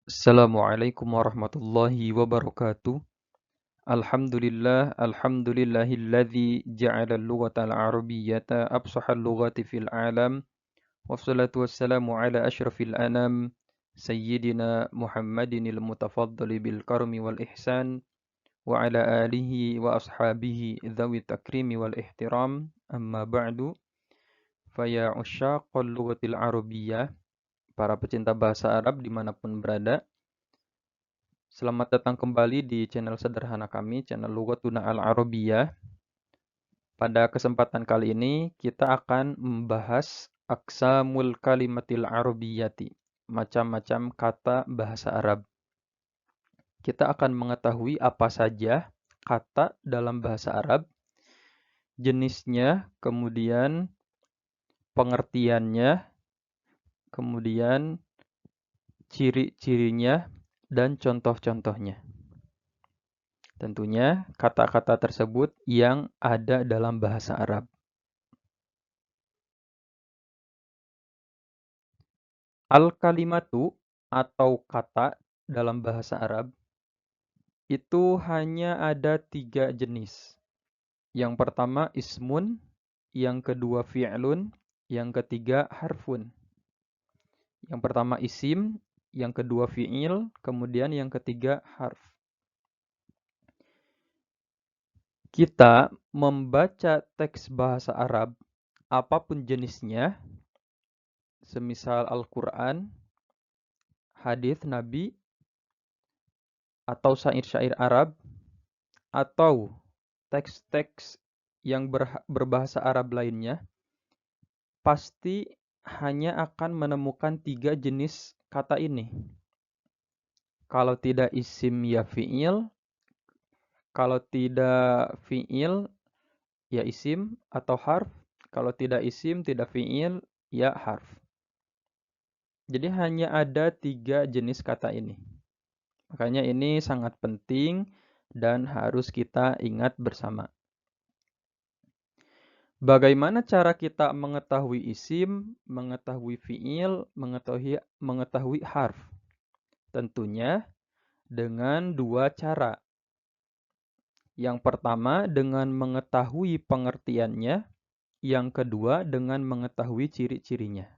Assalamualaikum warahmatullahi wabarakatuh. Alhamdulillahilladzi ja'ala al-lughatal arabiyyata afsahal lughati fil alam. Wassalatu wassalamu ala asyrafil anam sayyidina Muhammadinil mutafaddali bil karmi wal ihsan wa ala alihi wa ashabihi dhawi takrimi wal ihtiram. Amma ba'du, faya usyaqal lughatil arabiyyah, para pecinta bahasa Arab dimanapun berada. Selamat datang kembali di channel sederhana kami, channel Lughatuna Al-Arabiyyah. Pada kesempatan kali ini kita akan membahas aqsamul kalimatil arabiyyati, macam-macam kata bahasa Arab. Kita akan mengetahui apa saja kata dalam bahasa Arab, jenisnya, kemudian pengertiannya, kemudian ciri-cirinya, dan contoh-contohnya. Tentunya kata-kata tersebut yang ada dalam bahasa Arab. Al-kalimatu atau kata dalam bahasa Arab itu hanya ada 3 jenis. Yang pertama ismun, yang kedua fi'lun, yang ketiga harfun. Yang pertama isim, yang kedua fi'il, kemudian yang ketiga harf. Kita membaca teks bahasa Arab, apapun jenisnya, semisal Al-Quran, hadis Nabi, atau syair-syair Arab, atau teks-teks yang berbahasa Arab lainnya, pasti hanya akan menemukan 3 jenis kata ini. Kalau tidak isim ya fi'il, kalau tidak fi'il ya isim atau harf, kalau tidak isim tidak fi'il ya harf. Jadi hanya ada 3 jenis kata ini. Makanya ini sangat penting dan harus kita ingat bersama. Bagaimana cara kita mengetahui isim, mengetahui fi'il, mengetahui harf? Tentunya dengan 2 cara. Yang pertama dengan mengetahui pengertiannya, yang kedua dengan mengetahui ciri-cirinya.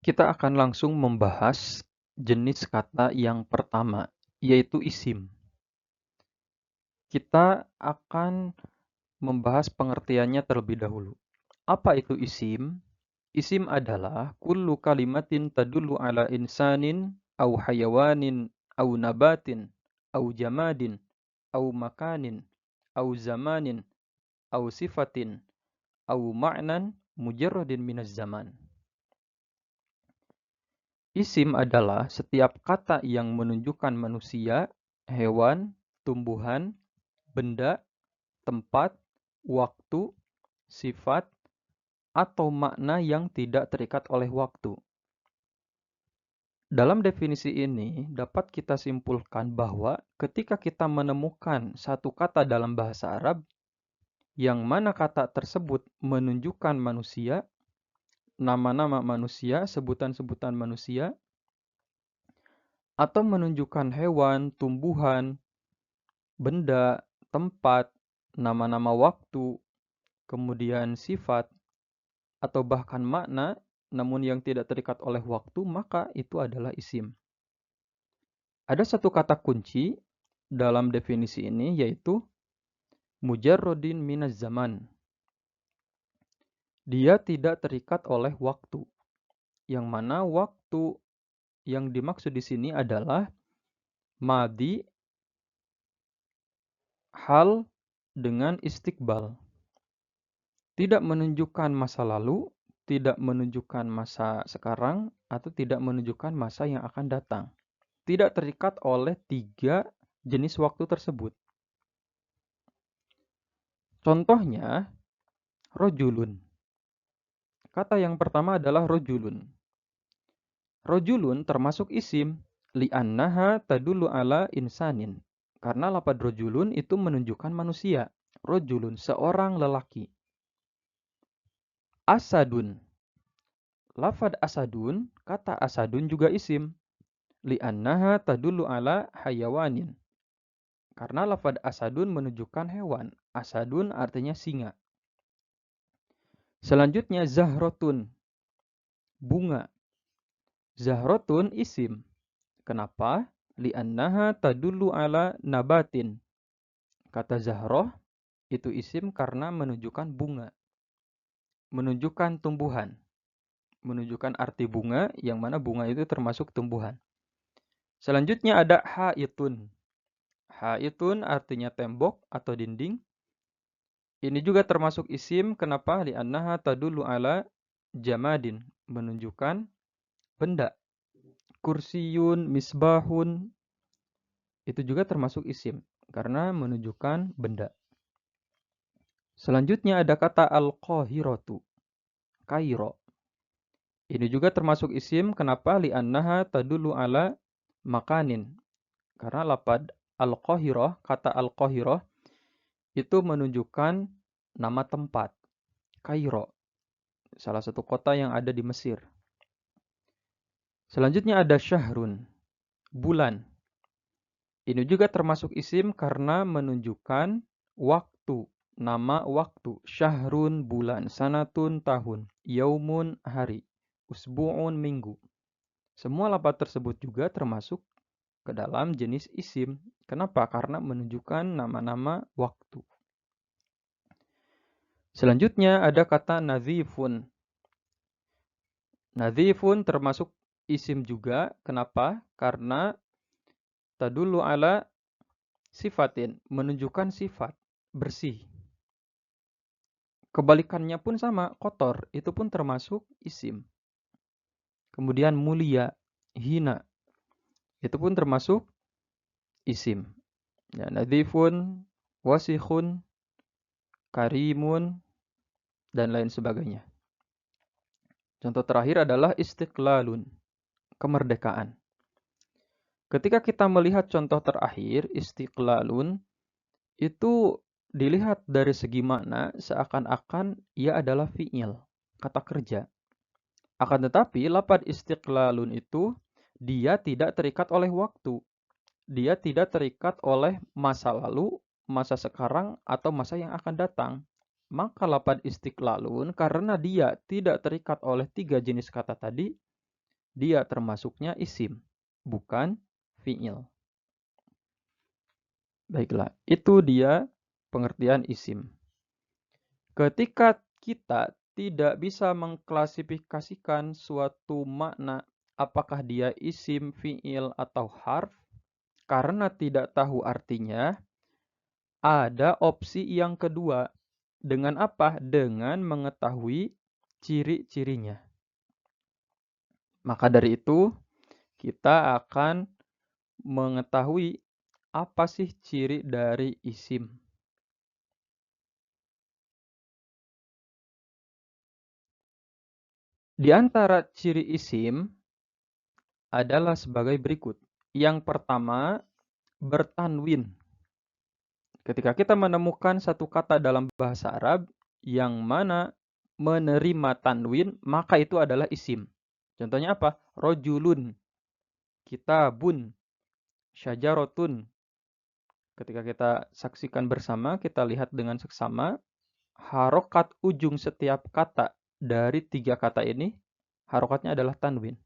Kita akan langsung membahas jenis kata yang pertama, yaitu isim. Kita akan membahas pengertiannya terlebih dahulu. Apa itu isim? Isim adalah kullu kalimatin tadullu ala insanin au hayawanin au nabatin au jamadin au makanin au zamanin au sifatin au ma'nan mujarradin minaz zaman. Isim adalah setiap kata yang menunjukkan manusia, hewan, tumbuhan, benda, tempat, waktu, sifat, atau makna yang tidak terikat oleh waktu. Dalam definisi ini dapat kita simpulkan bahwa ketika kita menemukan satu kata dalam bahasa Arab yang mana kata tersebut menunjukkan manusia, nama-nama manusia, sebutan-sebutan manusia, atau menunjukkan hewan, tumbuhan, benda, tempat, nama-nama waktu, kemudian sifat, atau bahkan makna, namun yang tidak terikat oleh waktu, maka itu adalah isim. Ada satu kata kunci dalam definisi ini, yaitu mujarrodin minaz zaman. Dia tidak terikat oleh waktu. Yang mana waktu yang dimaksud di sini adalah madi, hal dengan istiqbal. Tidak menunjukkan masa lalu, tidak menunjukkan masa sekarang, atau tidak menunjukkan masa yang akan datang. Tidak terikat oleh 3 jenis waktu tersebut. Contohnya, rojulun. Kata yang pertama adalah rojulun. Rojulun termasuk isim, li'annaha tadullu ala insanin. Karena lapad rojulun itu menunjukkan manusia. Rojulun, seorang lelaki. Asadun. lafad asadun, kata asadun juga isim. Li'annaha tadullu ala hayawanin. Karena lafad asadun menunjukkan hewan. Asadun artinya singa. Selanjutnya zahrotun, bunga. Zahrotun isim. Kenapa? Li'annaha tadullu ala nabatin. Kata zahroh itu isim karena menunjukkan bunga. Menunjukkan tumbuhan. Menunjukkan arti bunga, yang mana bunga itu termasuk tumbuhan. Selanjutnya ada haitun. Haitun artinya tembok atau dinding. Ini juga termasuk isim. Kenapa? Li'annaha tadullu ala jamadin. Menunjukkan benda. Kursiyun, misbahun. Itu juga termasuk isim. Karena menunjukkan benda. Selanjutnya ada kata al-qahiratu. Kairo. Ini juga termasuk isim. Kenapa? Li'annaha tadullu ala makanin. Karena lapad al-qahirah, kata al-qahirah, itu menunjukkan nama tempat. Kairo. Salah satu kota yang ada di Mesir. Selanjutnya ada syahrun. Bulan. Ini juga termasuk isim karena menunjukkan waktu. Nama waktu. Syahrun bulan. Sanatun tahun. Yaumun hari. Usbu'un minggu. Semua lafaz tersebut juga termasuk ke dalam jenis isim. Kenapa? Karena menunjukkan nama-nama waktu. Selanjutnya ada kata nadhifun. Nadhifun termasuk isim juga. Kenapa? Karena tadullu ala sifatin. Menunjukkan sifat. Bersih. Kebalikannya pun sama. Kotor. Itu pun termasuk isim. Kemudian mulia. Hina. Itu pun termasuk isim. Ya, nadhifun, wasikhun, karimun, dan lain sebagainya. Contoh terakhir adalah istiqlalun. Kemerdekaan. Ketika kita melihat contoh terakhir, istiqlalun, itu dilihat dari segi makna seakan-akan ia adalah fi'il, kata kerja. Akan tetapi, lafaz istiqlalun itu, dia tidak terikat oleh waktu. Dia tidak terikat oleh masa lalu, masa sekarang, atau masa yang akan datang. Maka lafaz istiqlalun, karena dia tidak terikat oleh 3 jenis kata tadi, dia termasuknya isim, bukan fi'il. Baiklah, itu dia pengertian isim. Ketika kita tidak bisa mengklasifikasikan suatu makna apakah dia isim, fi'il, atau harf, karena tidak tahu artinya, ada opsi yang kedua. Dengan apa? Dengan mengetahui ciri-cirinya. Maka dari itu, kita akan mengetahui apa sih ciri dari isim. Di antara ciri isim adalah sebagai berikut. Yang pertama, bertanwin. Ketika kita menemukan satu kata dalam bahasa Arab yang mana menerima tanwin, maka itu adalah isim. Contohnya apa? Rojulun, kitabun, syajarotun. Ketika kita saksikan bersama, kita lihat dengan seksama, harokat ujung setiap kata dari 3 kata ini, harokatnya adalah tanwin.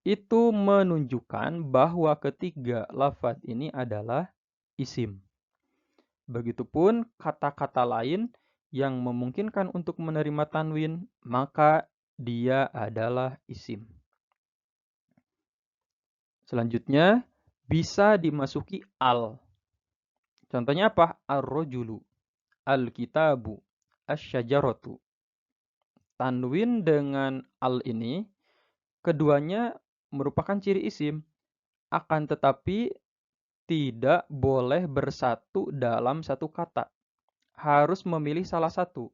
Itu menunjukkan bahwa ketiga lafaz ini adalah isim. Begitupun kata-kata lain yang memungkinkan untuk menerima tanwin, maka dia adalah isim. Selanjutnya, bisa dimasuki al. Contohnya apa? Ar-rojulu, al-kitabu, asy-syajaratu. Tanwin dengan al ini, keduanya merupakan ciri isim. Akan tetapi, tidak boleh bersatu dalam satu kata. Harus memilih salah satu.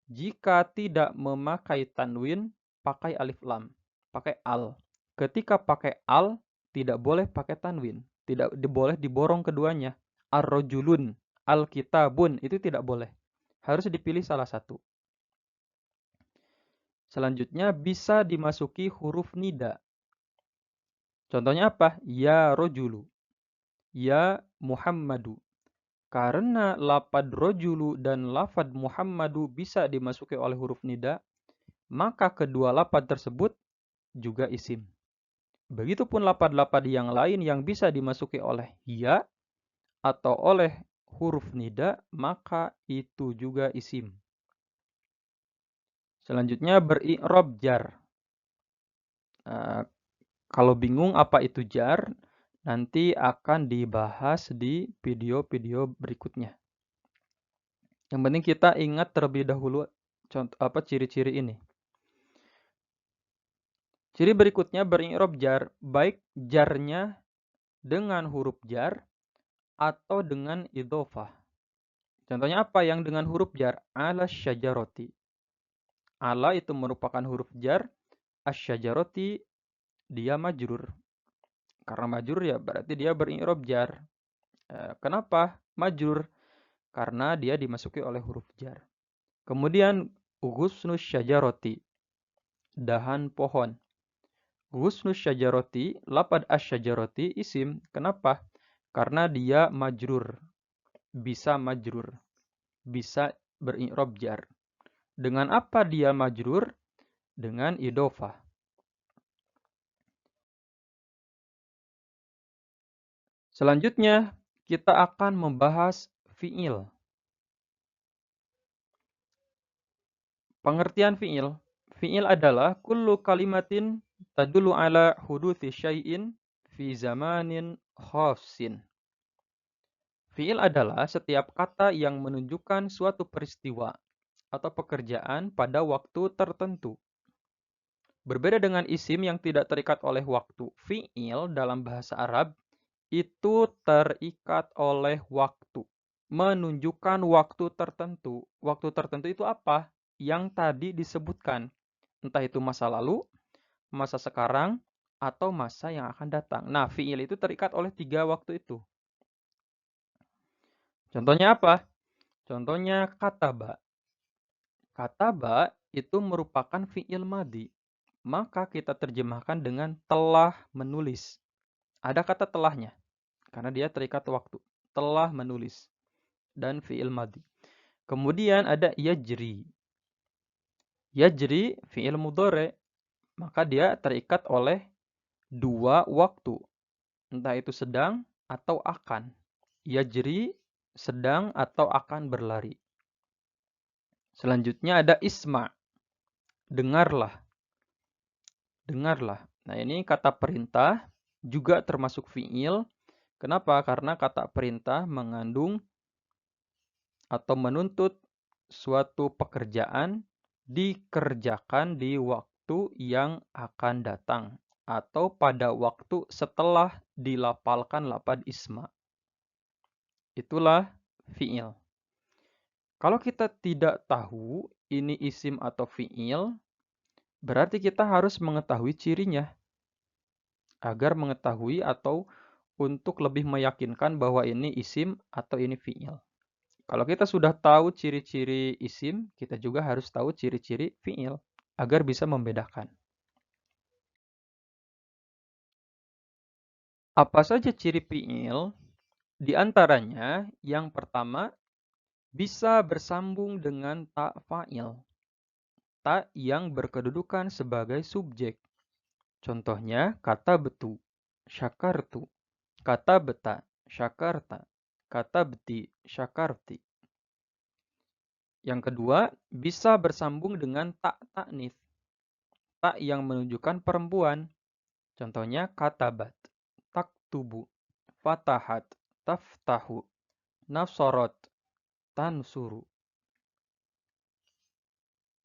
Jika tidak memakai tanwin, pakai alif lam, pakai al. Ketika pakai al, tidak boleh pakai tanwin. Tidak boleh diborong keduanya. Ar-rojulun, al-kitabun, itu tidak boleh. Harus dipilih salah satu. Selanjutnya bisa dimasuki huruf nida. Contohnya apa? Ya rojulu, ya Muhammadu. Karena lafad rojulu dan lafad Muhammadu bisa dimasuki oleh huruf nida, maka kedua lafad tersebut juga isim. Begitupun lafad-lafad yang lain yang bisa dimasuki oleh ya atau oleh huruf nida, maka itu juga isim. Selanjutnya beri'rab jar. Kalau bingung apa itu jar, nanti akan dibahas di video-video berikutnya. Yang penting kita ingat terlebih dahulu ciri-ciri ini. Ciri berikutnya beri'rab jar, baik jarnya dengan huruf jar atau dengan idhofah. Contohnya apa yang dengan huruf jar? Ala syajaroti. Ala itu merupakan huruf jar, asyajaroti dia majrur. Karena majrur ya berarti dia beri'rab jar. Kenapa majrur? Karena dia dimasuki oleh huruf jar. Kemudian ghusnus syajaroti, dahan pohon. Ghusnus syajaroti, lafad asyajaroti isim. Kenapa? Karena dia majrur. Bisa majrur. Bisa beri'rab jar. Dengan apa dia majrur? Dengan idhofah. Selanjutnya kita akan membahas fi'il. Pengertian fi'il. Fi'il adalah kullu kalimatin tadullu ala huduthi syai'in fi zamanin khassin. Fi'il adalah setiap kata yang menunjukkan suatu peristiwa atau pekerjaan pada waktu tertentu. Berbeda dengan isim yang tidak terikat oleh waktu. Fi'il dalam bahasa Arab itu terikat oleh waktu. Menunjukkan waktu tertentu. Waktu tertentu itu apa? Yang tadi disebutkan. Entah itu masa lalu, masa sekarang, atau masa yang akan datang. Nah, fi'il itu terikat oleh 3 waktu itu. Contohnya apa? Contohnya kataba. Kataba itu merupakan fi'il madi. Maka kita terjemahkan dengan telah menulis. Ada kata telahnya. Karena dia terikat waktu. Telah menulis. Dan fi'il madi. Kemudian ada yajri. Yajri fi'il mudhari. Maka dia terikat oleh 2 waktu. Entah itu sedang atau akan. Yajri sedang atau akan berlari. Selanjutnya ada isma. Dengarlah. Dengarlah. Nah, ini kata perintah juga termasuk fi'il. Kenapa? Karena kata perintah mengandung atau menuntut suatu pekerjaan dikerjakan di waktu yang akan datang atau pada waktu setelah dilafalkan lafaz isma. Itulah fi'il. Kalau kita tidak tahu ini isim atau fi'il, berarti kita harus mengetahui cirinya agar mengetahui atau untuk lebih meyakinkan bahwa ini isim atau ini fi'il. Kalau kita sudah tahu ciri-ciri isim, kita juga harus tahu ciri-ciri fi'il agar bisa membedakan. Apa saja ciri fi'il? Di antaranya, yang pertama, bisa bersambung dengan ta fa'il. Ta yang berkedudukan sebagai subjek. Contohnya, kata betu, syakartu, kata beta, syakarta, kata beti, syakarti. Yang kedua, bisa bersambung dengan ta ta'nits. Ta yang menunjukkan perempuan. Contohnya, katabat, taktubu, fatahat, taftahu, nafsorot, tansuru.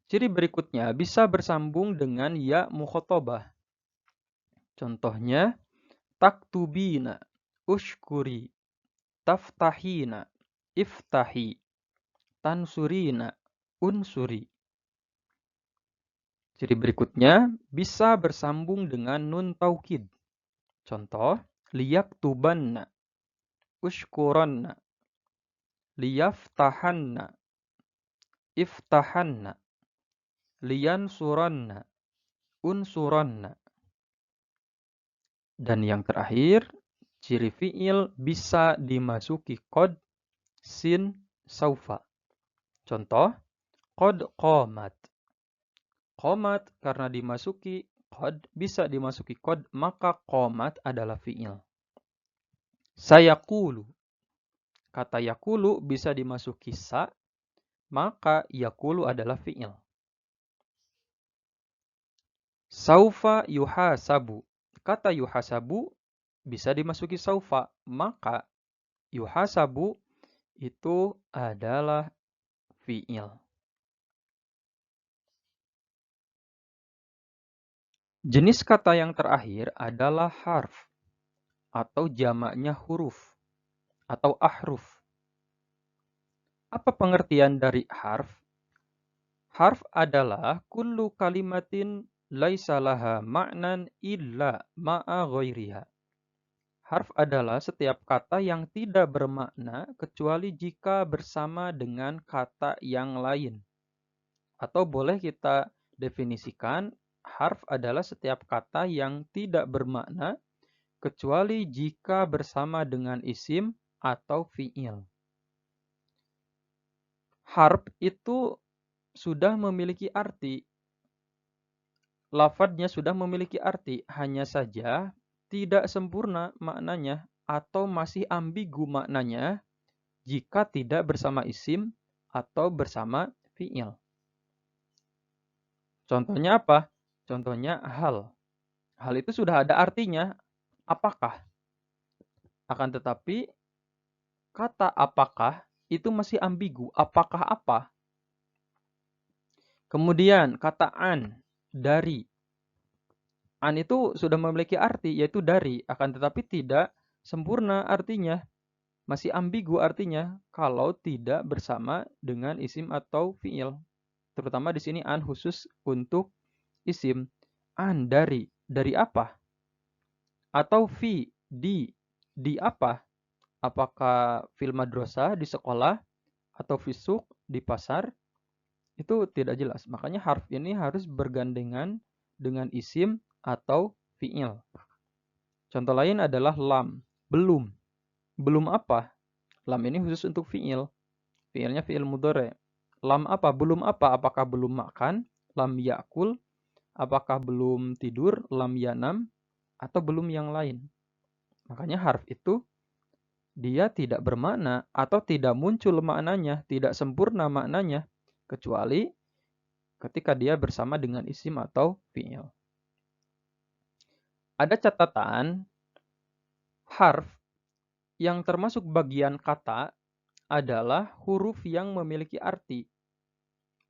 Ciri berikutnya bisa bersambung dengan ya mukhotobah. Contohnya, taktubina, ushkuri, taftahina, iftahi, tansurina, unsuri. Ciri berikutnya bisa bersambung dengan nun taukid. Contoh, liyaktubanna, ushkuranna, liyaftahanna, iftahanna. liyansuranna, unsuranna. Dan yang terakhir, ciri fi'il bisa dimasuki qad, sin, saufa. Contoh, qad qamat. Qamat karena dimasuki qad, bisa dimasuki qad, maka qamat adalah fi'il. Sayaqulu. Kata yaqulu bisa dimasuki sa, maka yaqulu adalah fi'il. Saufa yuhasabu. Kata yuhasabu bisa dimasuki saufa, maka yuhasabu itu adalah fi'il. Jenis kata yang terakhir adalah harf atau jamaknya huruf atau ahruf. Apa pengertian dari harf? Harf adalah kullu kalimatin laisa laha ma'nan illa ma'a ghairiha. Harf adalah setiap kata yang tidak bermakna kecuali jika bersama dengan kata yang lain. Atau boleh kita definisikan, harf adalah setiap kata yang tidak bermakna kecuali jika bersama dengan isim atau fi'il. Harf itu sudah memiliki arti. Lafadznya sudah memiliki arti, hanya saja tidak sempurna maknanya atau masih ambigu maknanya jika tidak bersama isim atau bersama fi'il. Contohnya apa? Contohnya hal. Hal itu sudah ada artinya, apakah? Akan tetapi kata apakah itu masih ambigu, apakah apa? Kemudian kata an, dari. An itu sudah memiliki arti, yaitu dari, akan tetapi tidak sempurna artinya. Masih ambigu artinya kalau tidak bersama dengan isim atau fi'il. Terutama di sini an khusus untuk isim. An, dari. Dari apa? Atau fi, di apa? Apakah fil madrasah, di sekolah, atau fisuk, di pasar? Itu tidak jelas. Makanya harf ini harus bergandengan dengan isim atau fi'il. Contoh lain adalah lam, belum. Belum apa? Lam ini khusus untuk fi'il. Fi'ilnya fi'il mudhari'. Lam apa? Belum apa? Apakah belum makan? Lam ya'kul. Apakah belum tidur? Lam yanam. Atau belum yang lain. Makanya harf itu dia tidak bermakna atau tidak muncul maknanya, tidak sempurna maknanya, kecuali ketika dia bersama dengan isim atau fi'il. Ada catatan, harf yang termasuk bagian kata adalah huruf yang memiliki arti.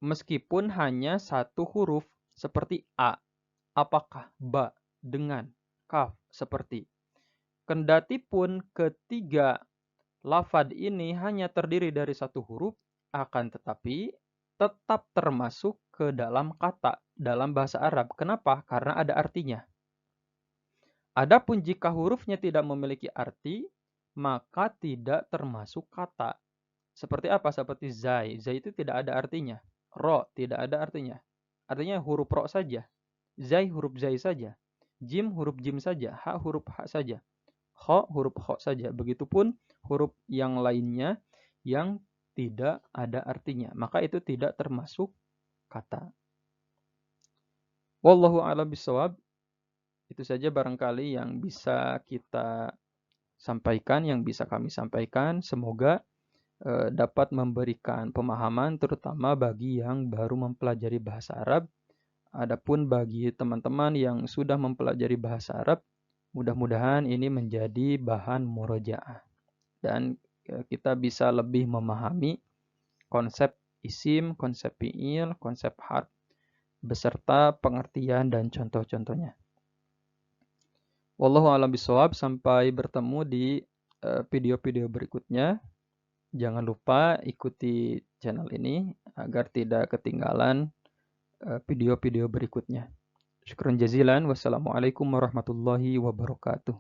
Meskipun hanya satu huruf seperti a, apakah, ba, dengan, kaf, seperti. Kendati pun ketiga lafad ini hanya terdiri dari satu huruf, akan tetapi tetap termasuk ke dalam kata dalam bahasa Arab. Kenapa? Karena ada artinya. Adapun jika hurufnya tidak memiliki arti, maka tidak termasuk kata. Seperti apa? Seperti zai. Zai itu tidak ada artinya. Ro tidak ada artinya. Artinya huruf ro saja. Zai huruf zai saja. Jim huruf jim saja. Ha huruf ha saja. Kho huruf kho saja. Begitupun huruf yang lainnya yang tidak ada artinya. Maka itu tidak termasuk kata. Wallahu a'lam bishawab. Itu saja barangkali yang bisa kita sampaikan, yang bisa kami sampaikan. Semoga dapat memberikan pemahaman terutama bagi yang baru mempelajari bahasa Arab. Adapun bagi teman-teman yang sudah mempelajari bahasa Arab, mudah-mudahan ini menjadi bahan murojaah dan kita bisa lebih memahami konsep isim, konsep fi'il, konsep harf beserta pengertian dan contoh-contohnya. Wallahu a'lam bishawab. Sampai bertemu di video-video berikutnya. Jangan lupa ikuti channel ini agar tidak ketinggalan video-video berikutnya. Syukran jazilan. Wassalamualaikum warahmatullahi wabarakatuh.